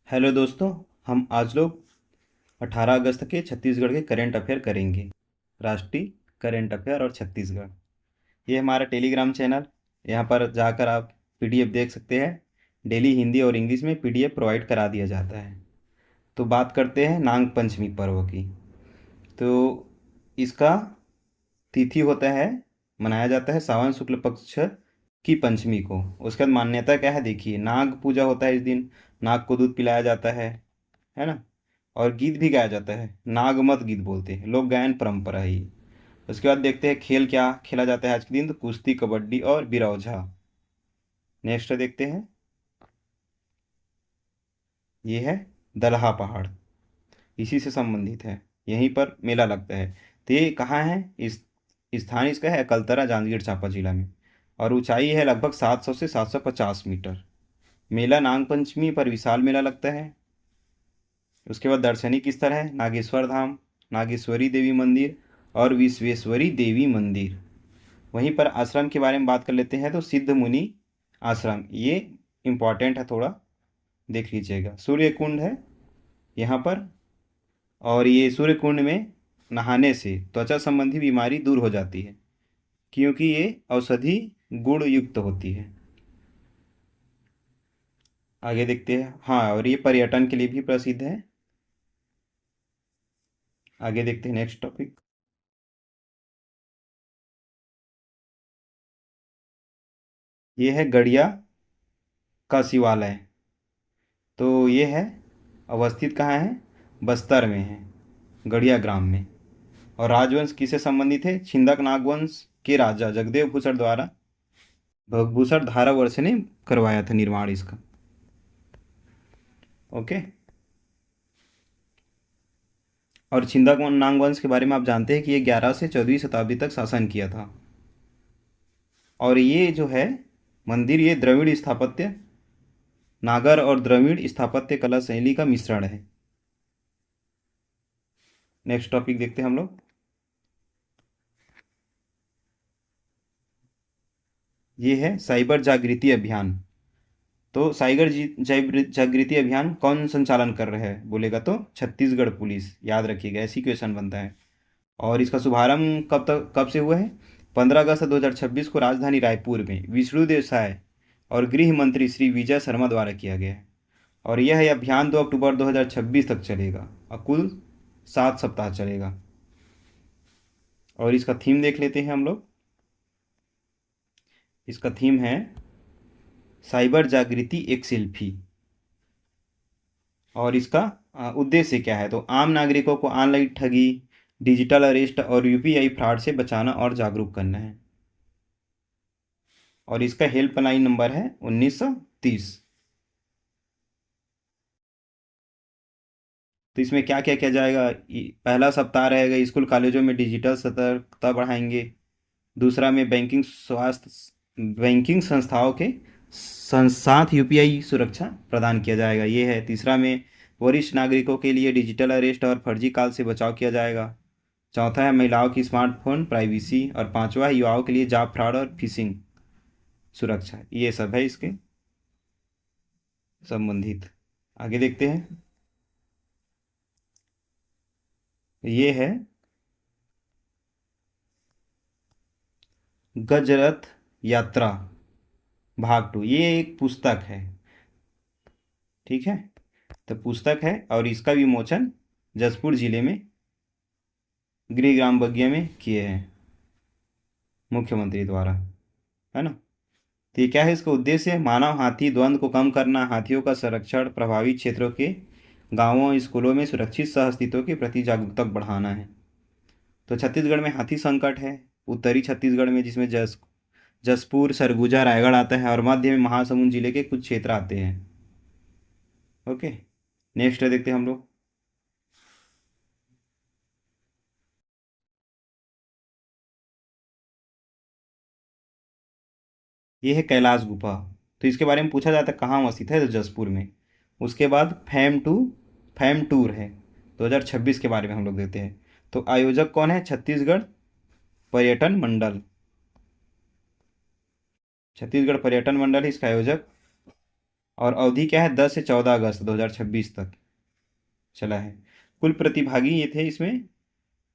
Hello दोस्तों। हम आज लोग 18 अगस्त के छत्तीसगढ़ के करंट अफेयर करेंगे। राष्ट्रीय करंट अफेयर और छत्तीसगढ़। ये हमारा टेलीग्राम चैनल। यहाँ पर जाकर आप पीडीएफ देख सकते हैं। डेली हिंदी और इंग्लिश में पीडीएफ प्रोवाइड करा दिया जाता है। तो बात करते हैं नाग पंचमी पर्व की। तो इसका तिथि होता है, मनाया जाता है सावन शुक्ल पक्ष की पंचमी को। उसके बाद मान्यता क्या है, देखिए, नाग पूजा होता है इस दिन। नाग को दूध पिलाया जाता है ना। और गीत भी गाया जाता है, नागमत गीत बोलते हैं, लोक गायन परंपरा है ये। उसके बाद देखते हैं खेल क्या खेला जाता है आज के दिन। तो कुश्ती, कबड्डी और बिरौझा। नेक्स्ट देखते हैं, ये है दलहा पहाड़, इसी से संबंधित है। यहीं पर मेला लगता है। तो ये कहाँ है, इस स्थान इसका है अकलतरा, जांजगीर चांपा जिला में। और ऊंचाई है लगभग 700 से 750 मीटर। मेला नाग पंचमी पर विशाल मेला लगता है। उसके बाद दार्शनिक स्थल है नागेश्वर धाम, नागेश्वरी देवी मंदिर और विश्वेश्वरी देवी मंदिर। वहीं पर आश्रम के बारे में बात कर लेते हैं। तो सिद्ध मुनि आश्रम, ये इम्पॉर्टेंट है, थोड़ा देख लीजिएगा। सूर्य कुंड है यहाँ पर। और ये सूर्य कुंड में नहाने से त्वचा संबंधी बीमारी दूर हो जाती है, क्योंकि ये औषधि गुण युक्त होती है। आगे देखते हैं। हाँ, और ये पर्यटन के लिए भी प्रसिद्ध है। आगे देखते हैं नेक्स्ट टॉपिक। ये है गढ़िया का शिवालय। तो ये है, अवस्थित कहाँ है, बस्तर में है, गढ़िया ग्राम में। और राजवंश किसे संबंधित है, छिंदक नागवंश के राजा जगदेव भूषण द्वारा भूषण धारावर्ष ने करवाया था निर्माण इसका। ओके। और छिंदक नागवंश के बारे में आप जानते हैं कि ये 11 से 14वीं शताब्दी तक शासन किया था। और ये जो है मंदिर, ये द्रविड़ स्थापत्य, नागर और द्रविड़ स्थापत्य कला शैली का मिश्रण है। नेक्स्ट टॉपिक देखते हैं हम लोग। ये है साइबर जागृति अभियान। तो जागृति अभियान कौन संचालन कर रहा है बोलेगा तो छत्तीसगढ़ पुलिस। याद रखिएगा, ऐसी क्वेश्चन बनता है। और इसका शुभारंभ कब से हुआ है, 15 अगस्त 2026 को राजधानी रायपुर में विष्णु देसाई और गृह मंत्री श्री विजय शर्मा द्वारा किया गया है। और यह अभियान 2 अक्टूबर 2026 तक चलेगा और कुल 7 सप्ताह चलेगा। और इसका थीम देख लेते हैं हम लोग। इसका थीम है साइबर जागृति एक सेल्फी। और इसका उद्देश्य क्या है, तो आम नागरिकों को ऑनलाइन ठगी, डिजिटल अरेस्ट और यूपीआई फ्रॉड से बचाना और जागरूक करना है। और इसका हेल्पलाइन नंबर है 1930। तो इसमें क्या क्या किया जाएगा, पहला सप्ताह रहेगा स्कूल कॉलेजों में डिजिटल सतर्कता बढ़ाएंगे। दूसरा में बैंकिंग स्वास्थ्य बैंकिंग संस्थाओं के साथ यूपीआई सुरक्षा प्रदान किया जाएगा, ये है। तीसरा में वरिष्ठ नागरिकों के लिए डिजिटल अरेस्ट और फर्जी कॉल से बचाव किया जाएगा। चौथा है महिलाओं की स्मार्टफोन प्राइवेसी। और पांचवा है युवाओं के लिए जॉब फ्रॉड और फिशिंग सुरक्षा। ये सब है इसके संबंधित। आगे देखते हैं। ये है गजरथ यात्रा भाग 2। ये एक पुस्तक है, ठीक है। तो पुस्तक है और इसका विमोचन जसपुर जिले में गृह ग्राम बगिया में किए हैं मुख्यमंत्री द्वारा, है ना। तो ये क्या है, इसका उद्देश्य मानव हाथी द्वंद्व को कम करना, हाथियों का संरक्षण, प्रभावित क्षेत्रों के गांवों स्कूलों में सुरक्षित सह अस्तित्व के प्रति जागरूकता बढ़ाना है। तो छत्तीसगढ़ में हाथी संकट है। उत्तरी छत्तीसगढ़ में, जिसमें जसपुर, सरगुजा, रायगढ़ आता है। और मध्य में महासमुंद जिले के कुछ क्षेत्र आते हैं। ओके। नेक्स्ट देखते हैं हम लोग। ये है कैलाश गुफा। तो इसके बारे में पूछा जाता है कहाँ स्थित है, तो जसपुर में। उसके बाद फैम टूर है 2026 के बारे में हम लोग देते हैं। तो आयोजक कौन है, छत्तीसगढ़ पर्यटन मंडल। छत्तीसगढ़ पर्यटन मंडल है इसका आयोजक। और अवधि क्या है, 10 से 14 अगस्त 2026 तक चला है। कुल प्रतिभागी ये थे इसमें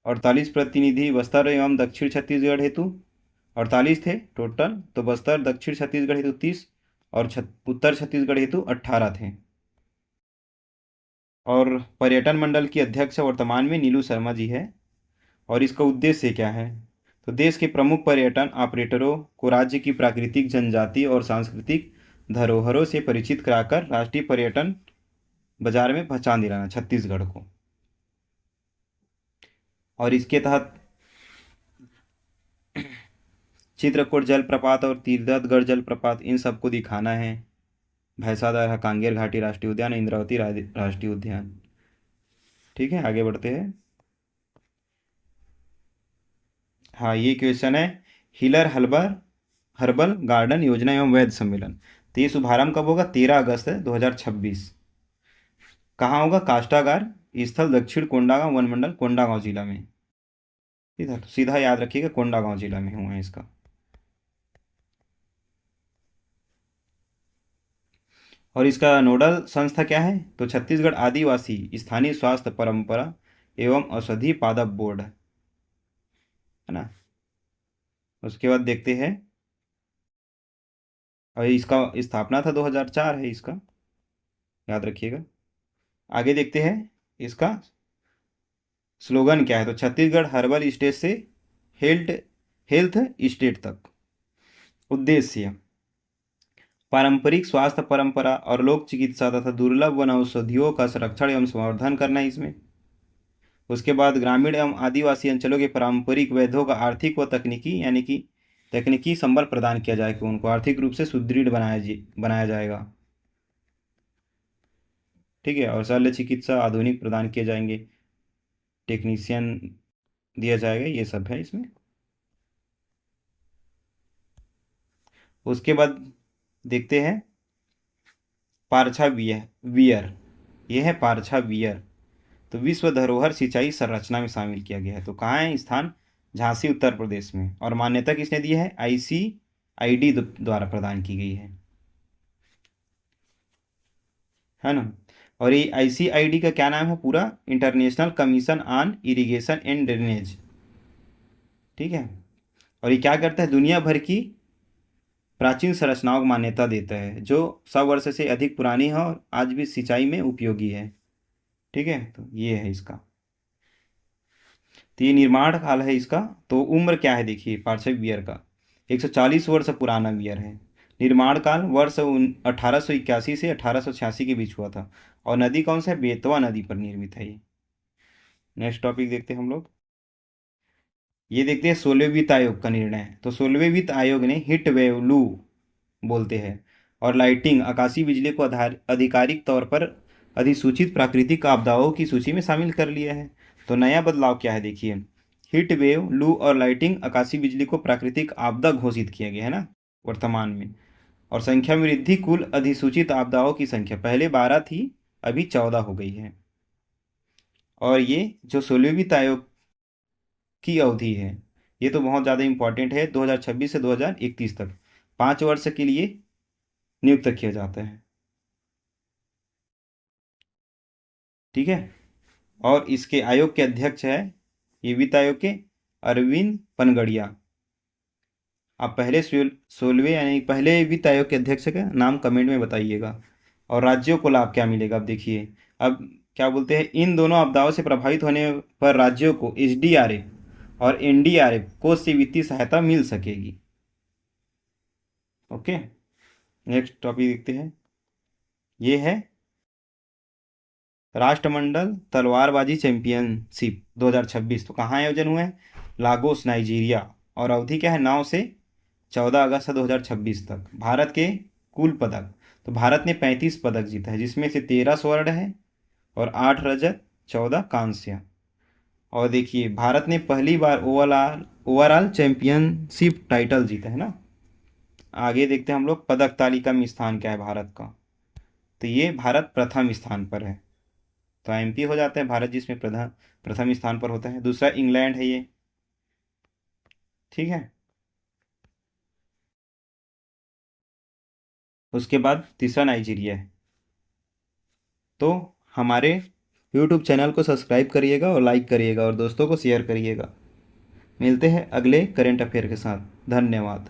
48 प्रतिनिधि बस्तर एवं दक्षिण छत्तीसगढ़ हेतु 48 थे टोटल, तो बस्तर दक्षिण छत्तीसगढ़ हेतु 30 और उत्तर छत्तीसगढ़ हेतु 18 थे। और पर्यटन मंडल की अध्यक्ष वर्तमान में नीलू शर्मा जी है। और इसका उद्देश्य क्या है, तो देश के प्रमुख पर्यटन ऑपरेटरों को राज्य की प्राकृतिक, जनजाति और सांस्कृतिक धरोहरों से परिचित कराकर राष्ट्रीय पर्यटन बाजार में पहचान दिलाना छत्तीसगढ़ को। और इसके तहत चित्रकूट जलप्रपात और तीरथगढ़ जलप्रपात इन सबको दिखाना है। भैंसादार कांगेर घाटी राष्ट्रीय उद्यान, इंद्रावती राष्ट्रीय उद्यान। ठीक है, आगे बढ़ते हैं। हाँ, ये क्वेश्चन है, हिलर हर्बल गार्डन योजना एवं वैध सम्मेलन, तो ये शुभारंभ कब होगा, 13 अगस्त 2026। कहाँ होगा, काष्ठागार स्थल दक्षिण कोंडागांव वन मंडल, कोंडागांव जिला में। सीधा सीधा याद रखिएगा, कोंडागांव जिला में हुआ है इसका। और इसका नोडल संस्था क्या है, तो छत्तीसगढ़ आदिवासी स्थानीय स्वास्थ्य परंपरा एवं औषधि पादप बोर्ड है ना। उसके बाद देखते हैं, और इसका स्थापना था 2004 है इसका, याद रखिएगा। आगे देखते हैं इसका स्लोगन क्या है, तो छत्तीसगढ़ हर्बल स्टेट से हेल्थ हेल्थ स्टेट तक। उद्देश्य पारंपरिक स्वास्थ्य परंपरा और लोक चिकित्सा तथा दुर्लभ वन औषधियों का संरक्षण एवं संवर्धन करना है इसमें। उसके बाद ग्रामीण एवं आदिवासी अंचलों के पारंपरिक वैद्यों का आर्थिक व तकनीकी यानी कि तकनीकी संबल प्रदान किया जाए कि उनको आर्थिक रूप से सुदृढ़ बनाया जाएगा। ठीक है, और शल्य चिकित्सा आधुनिक प्रदान किए जाएंगे, टेक्नीशियन दिया जाएगा, ये सब है इसमें। उसके बाद देखते हैं पारछा वियर, ये है पारछा वियर, तो विश्व धरोहर सिंचाई संरचना में शामिल किया गया है। तो कहाँ है स्थान, झांसी उत्तर प्रदेश में। और मान्यता किसने दी है, ICID द्वारा प्रदान की गई है ना। और ये ICID का क्या नाम है पूरा, international commission on irrigation and drainage. ठीक है, और ये क्या करता है, दुनिया भर की प्राचीन संरचनाओं को मान्यता देता है जो 100 वर्ष से अधिक पुरानी है और आज भी सिंचाई में उपयोगी है। ठीक है, तो ये है इसका। तो ये निर्माण काल है इसका, तो उम्र क्या है देखिए पार्श्व बियर का, 140 वर्ष पुराना बियर है। निर्माण काल वर्ष 1881 से 1886 के बीच हुआ था। और नदी कौन सा है, बेतवा नदी पर निर्मित है ये। नेक्स्ट टॉपिक देखते हैं हम लोग, ये देखते हैं 16वें वित्त आयोग का निर्णय। तो 16वें वित्त आयोग ने हिट वेव लू बोलते हैं और लाइटिंग आकाशीय बिजली को आधिकारिक तौर पर अधिसूचित प्राकृतिक आपदाओं की सूची में शामिल कर लिया है। तो नया बदलाव क्या है देखिए, हीट वेव लू और लाइटिंग आकाशीय बिजली को प्राकृतिक आपदा घोषित किया गया है ना वर्तमान में। और संख्या में वृद्धि, कुल अधिसूचित आपदाओं की संख्या पहले 12 थी, अभी 14 हो गई है। और ये जो 16वें वित्त आयोग की अवधि है, ये तो बहुत ज़्यादा इंपॉर्टेंट है, 2026 से 2031 तक 5 वर्ष के लिए नियुक्त किया जाता है। ठीक है, और इसके आयोग के अध्यक्ष है, ये वित्त आयोग के अरविंद पनगड़िया। आप पहले 16वें यानी पहले वित्त आयोग के अध्यक्ष का नाम कमेंट में बताइएगा। और राज्यों को लाभ क्या मिलेगा, अब देखिए, अब क्या बोलते हैं, इन दोनों आपदाओं से प्रभावित होने पर राज्यों को SDRF और NDRF कोष से वित्तीय सहायता मिल सकेगी। ओके, नेक्स्ट टॉपिक देखते हैं, ये है राष्ट्रमंडल तलवारबाजी चैंपियनशिप 2026। तो कहाँ आयोजन हुआ है, लागोस नाइजीरिया। और अवधि क्या है, 9 से 14 अगस्त 2026 तक। भारत के कुल पदक, तो भारत ने 35 पदक जीता है, जिसमें से 13 स्वर्ण है और 8 रजत, 14 कांस्य। और देखिए भारत ने पहली बार ओवरऑल चैंपियनशिप टाइटल जीता है ना। आगे देखते हैं हम लोग पदक तालिका में स्थान क्या है भारत का, तो ये भारत प्रथम स्थान पर है। तो MP हो जाता है भारत जिसमें प्रथम स्थान पर होता है। दूसरा इंग्लैंड है ये। ठीक है, उसके बाद तीसरा नाइजीरिया है। तो हमारे यूट्यूब चैनल को सब्सक्राइब करिएगा और लाइक करिएगा और दोस्तों को शेयर करिएगा। मिलते हैं अगले करेंट अफेयर के साथ। धन्यवाद।